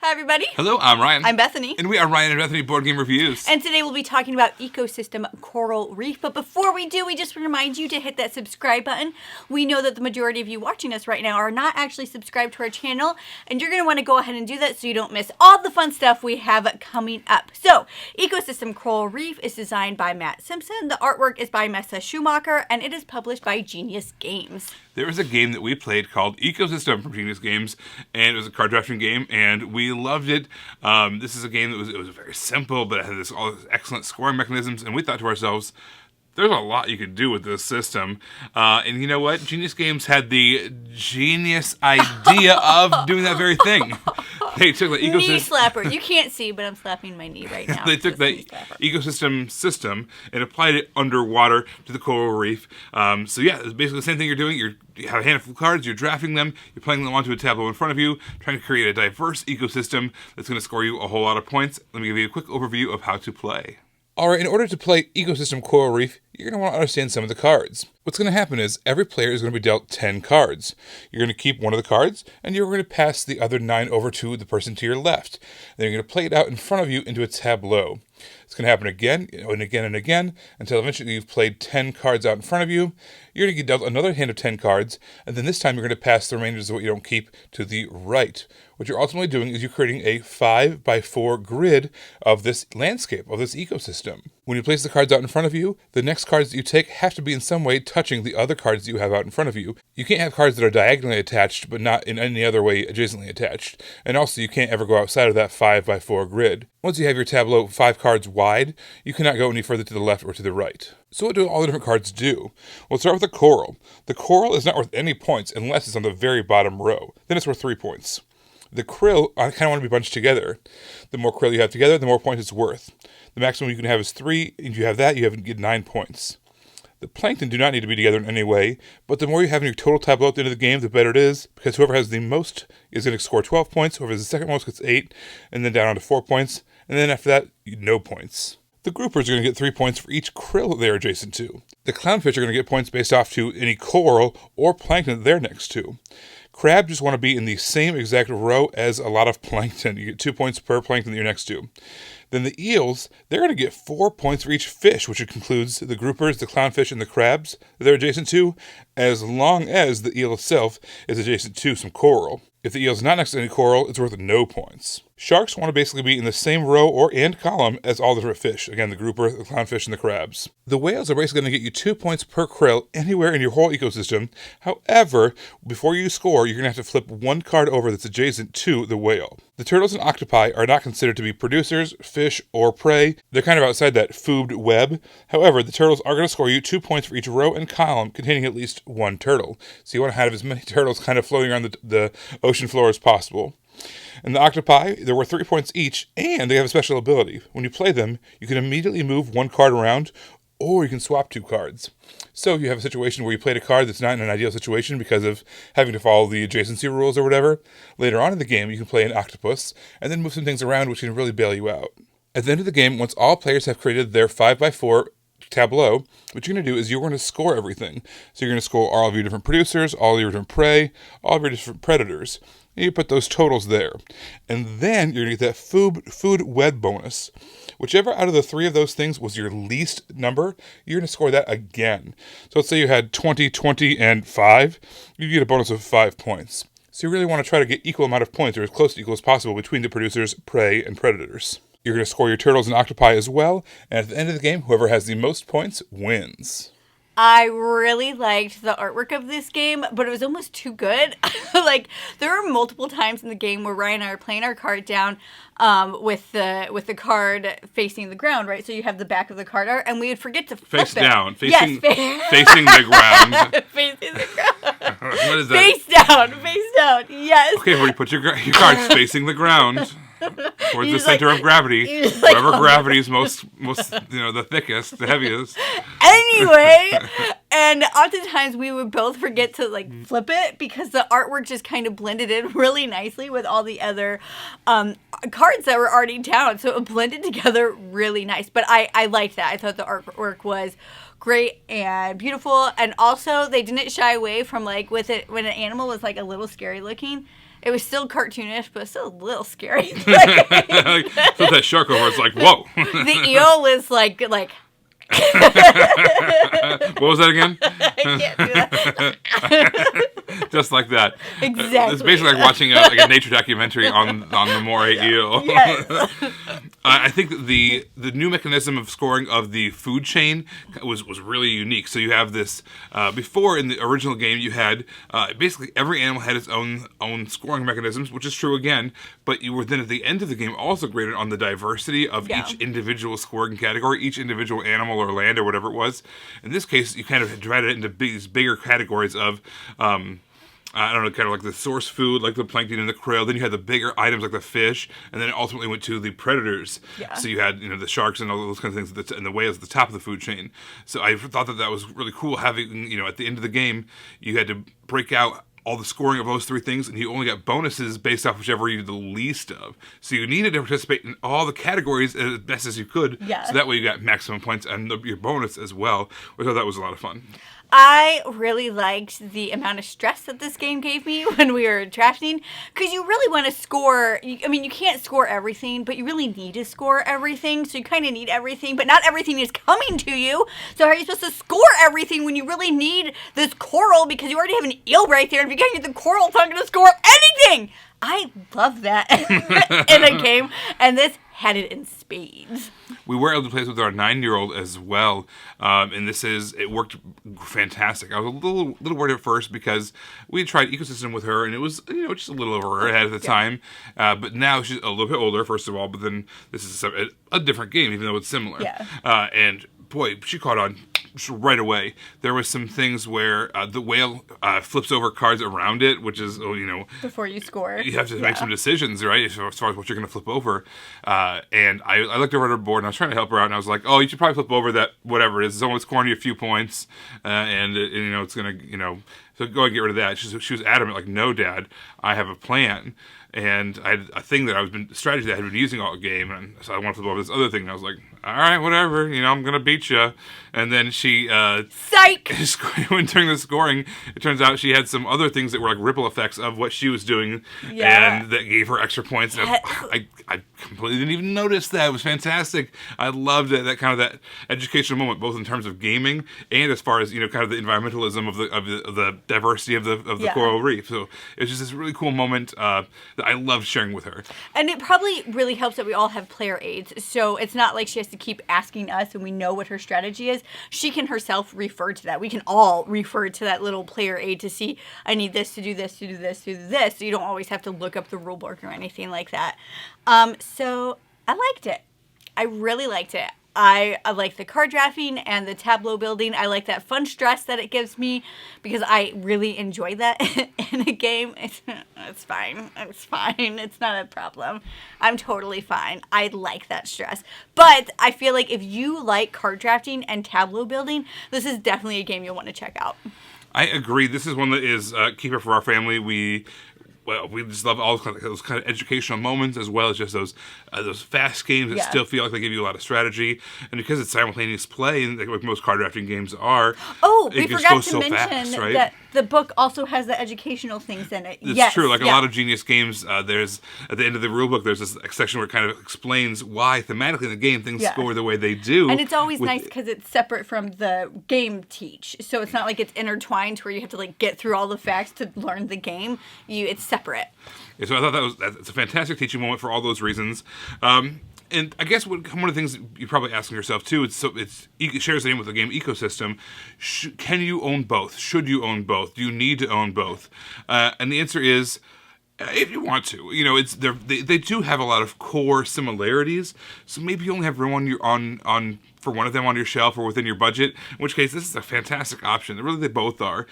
Hi, everybody. Hello, I'm Ryan. I'm Bethany. And we are Ryan and Bethany Board Game Reviews. And today we'll be talking about ecosystem coral reef. But before we do, we just remind you to hit that subscribe button. We know that the majority of you watching us right now are not actually subscribed to our channel. And you're going to want to go ahead and do that so you don't miss all the fun stuff we have coming up. So, Ecosystem Coral Reef is designed by Matt Simpson. The artwork is by Messa Schumacher. And it is published by Genius Games. There was a game that we played called Ecosystem from Genius Games, and it was a card drafting game, and we loved it. This is a game that was very simple, but it had all this excellent scoring mechanisms, and we thought to ourselves, there's a lot you could do with this system. And you know what? Genius Games had the genius idea of doing that very thing. They took the ecosystem... Knee slapper. You can't see, but I'm slapping my knee right now. They took the ecosystem system and applied it underwater to the coral reef. So yeah, it's basically the same thing you're doing. You have a handful of cards, you're drafting them, you're playing them onto a tableau in front of you, trying to create a diverse ecosystem that's going to score you a whole lot of points. Let me give you a quick overview of how to play. Alright, in order to play Ecosystem Coral Reef, you're going to want to understand some of the cards. What's going to happen is every player is going to be dealt 10 cards. You're going to keep one of the cards, and you're going to pass the other 9 over to the person to your left. Then you're going to play it out in front of you into a tableau. It's going to happen again and again and again until eventually you've played 10 cards out in front of you. You're going to get dealt another hand of 10 cards, and then this time you're going to pass the remainders of what you don't keep to the right. What you're ultimately doing is you're creating a 5x4 grid of this landscape, of this ecosystem. When you place the cards out in front of you, the next cards that you take have to be in some way touching the other cards that you have out in front of you. You can't have cards that are diagonally attached, but not in any other way adjacently attached. And also, you can't ever go outside of that 5x4 grid. Once you have your tableau 5 cards wide, you cannot go any further to the left or to the right. So what do all the different cards do? Well, let's start with the coral. The coral is not worth any points unless it's on the very bottom row. Then it's worth 3 points. The krill, I kind of want to be bunched together. The more krill you have together, the more points it's worth. The maximum you can have is 3, and if you have that, you get 9 points. The plankton do not need to be together in any way, but the more you have in your total tableau at the end of the game, the better it is, because whoever has the most is going to score 12 points, whoever has the second most gets 8, and then down to 4 points, and then after that, no points. The groupers are going to get 3 points for each krill they're adjacent to. The clownfish are going to get points based off to any coral or plankton they're next to. Crabs just want to be in the same exact row as a lot of plankton. You get 2 points per plankton that you're next to. Then the eels, they're going to get 4 points for each fish, which includes the groupers, the clownfish, and the crabs that they're adjacent to, as long as the eel itself is adjacent to some coral. If the eel is not next to any coral, it's worth no points. Sharks want to basically be in the same row and column as all the different fish. Again, the grouper, the clownfish, and the crabs. The whales are basically going to get you 2 points per krill anywhere in your whole ecosystem. However, before you score, you're going to have to flip 1 card over that's adjacent to the whale. The turtles and octopi are not considered to be producers, fish, or prey. They're kind of outside that food web. However, the turtles are going to score you 2 points for each row and column containing at least 1 turtle. So you want to have as many turtles kind of floating around the ocean floor as possible. And the octopi, they're worth 3 points each, and they have a special ability. When you play them, you can immediately move 1 card around, or you can swap 2 cards. So if you have a situation where you played a card that's not in an ideal situation because of having to follow the adjacency rules or whatever, later on in the game you can play an octopus, and then move some things around which can really bail you out. At the end of the game, once all players have created their 5x4 tableau, what you're going to do is you're going to score everything. So you're going to score all of your different producers, all of your different prey, all of your different predators. And you put those totals there. And then you're going to get that food web bonus. Whichever out of the 3 of those things was your least number, you're going to score that again. So let's say you had 20, 20, and 5. You get a bonus of 5 points. So you really want to try to get equal amount of points, or as close to equal as possible, between the producers, prey, and predators. You're going to score your turtles and octopi as well. And at the end of the game, whoever has the most points wins. I really liked the artwork of this game, but it was almost too good. Like, there were multiple times in the game where Ryan and I are playing our card down with the card facing the ground, right? So you have the back of the card art, and we would forget to flip face it. down, facing the ground. Facing the ground. What is that? Face down, yes. Okay, where you put your cards facing the ground. Towards the center of gravity. Like, wherever gravity is most, the thickest, the heaviest. Anyway, and oftentimes we would both forget to flip it because the artwork just kind of blended in really nicely with all the other cards that were already down. So it blended together really nice. But I liked that. I thought the artwork was great and beautiful. And also they didn't shy away from with it when an animal was a little scary looking. It was still cartoonish, but still a little scary. Like, flip that shark over, it's like, whoa. The eel was like. What was that again? I can't do that. Just like that. Exactly. It's basically like watching a nature documentary on the moray eel. Yes. I think that the new mechanism of scoring of the food chain was really unique. So you have this before in the original game you had basically every animal had its own scoring mechanisms, which is true again. But you were then at the end of the game also graded on the diversity of each individual scoring category, each individual animal or land or whatever it was. In this case, you kind of divided it into these bigger categories of. I don't know, kind of like the source food, like the plankton and the krill. Then you had the bigger items like the fish, and then it ultimately went to the predators. Yeah. So you had, the sharks and all those kinds of things, and the whales at the top of the food chain. So I thought that was really cool having, at the end of the game, you had to break out all the scoring of those three things, and you only got bonuses based off whichever you did the least of. So you needed to participate in all the categories as best as you could. Yeah. So that way you got maximum points and your bonus as well, which I thought was a lot of fun. I really liked the amount of stress that this game gave me when we were drafting, because you really want to score. I mean, you can't score everything, but you really need to score everything. So you kind of need everything, but not everything is coming to you. So how are you supposed to score everything when you really need this coral, because you already have an eel right there, and if you can't get the coral, it's not going to score anything. I love that in a game, and this had it in spades. We were able to play this with our 9-year-old as well, and it worked fantastic. I was a little worried at first because we had tried Ecosystem with her, and it was just a little over her head at the time. But now she's a little bit older, first of all. But then this is a different game, even though it's similar. Yeah. And boy, she caught on right away. There was some things where the whale flips over cards around it, which is, Before you score. you have to make some decisions, right, as far as what you're going to flip over. And I looked over at her board, and I was trying to help her out, and I was like, oh, you should probably flip over that, whatever it is. It's only scoring you a few points, and it's going to, so go and get rid of that. She was adamant, like, no, Dad, I have a plan. And I had a thing that strategy that I had been using all the game, and so I wanted to flip over this other thing, and I was like, all right, whatever, I'm going to beat you. And then she... Psych! When during the scoring, it turns out she had some other things that were like ripple effects of what she was doing, and that gave her extra points. And I completely didn't even notice that. It was fantastic. I loved it, that kind of that educational moment, both in terms of gaming and as far as, kind of the environmentalism of the diversity of the coral reef. So it was just this really cool moment that I loved sharing with her. And it probably really helps that we all have player aids. So it's not like she has to keep asking us and we know what her strategy is. She can herself refer to that. We can all refer to that little player aid to see, I need this to do this, to do this, to do this. So you don't always have to look up the rule book or anything like that. So I liked it. I really liked it. I like the card drafting and the tableau building. I like that fun stress that it gives me because I really enjoy that in a game. It's fine. It's fine. It's not a problem. I'm totally fine. I like that stress. But I feel like if you like card drafting and tableau building, this is definitely a game you'll want to check out. I agree. This is one that is keeper for our family. We just love all those kind of educational moments, as well as just those fast games that still feel like they give you a lot of strategy. And because it's simultaneous play, and like most card drafting games are, we forgot to mention that the book also has the educational things in it. It's true. Like a lot of Genius games, there's at the end of the rule book, there's this section where it kind of explains why thematically in the game things score the way they do. And it's always nice because it's separate from the game teach. So it's not like it's intertwined where you have to like get through all the facts to learn the game. It's separate. Yeah, so I thought that's a fantastic teaching moment for all those reasons. And I guess one of the things you're probably asking yourself too, it shares the name with the game ecosystem. Can you own both? Should you own both? Do you need to own both? And the answer is, if you want to. They do have a lot of core similarities. So maybe you only have room on for one of them on your shelf or within your budget. In which case, this is a fantastic option. Really, they both are.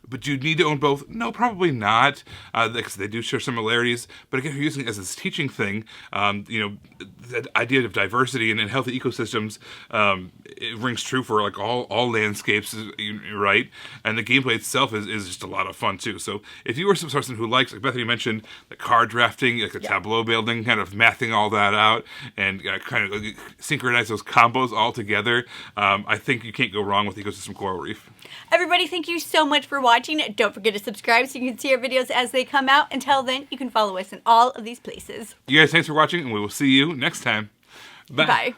But do you need to own both? No, probably not, because they do share similarities. But again, if you're using it as this teaching thing, the idea of diversity and healthy ecosystems, it rings true for like all landscapes, right? And the gameplay itself is just a lot of fun too. So if you were some person who likes, like Bethany mentioned, the card drafting, like the tableau building, kind of mathing all that out, and kind of synchronize those combos all together, I think you can't go wrong with Ecosystem Coral Reef. Everybody, thank you so much for watching. Don't forget to subscribe so you can see our videos as they come out. Until then, you can follow us in all of these places. You guys, thanks for watching, and we will see you next time. Bye. Bye.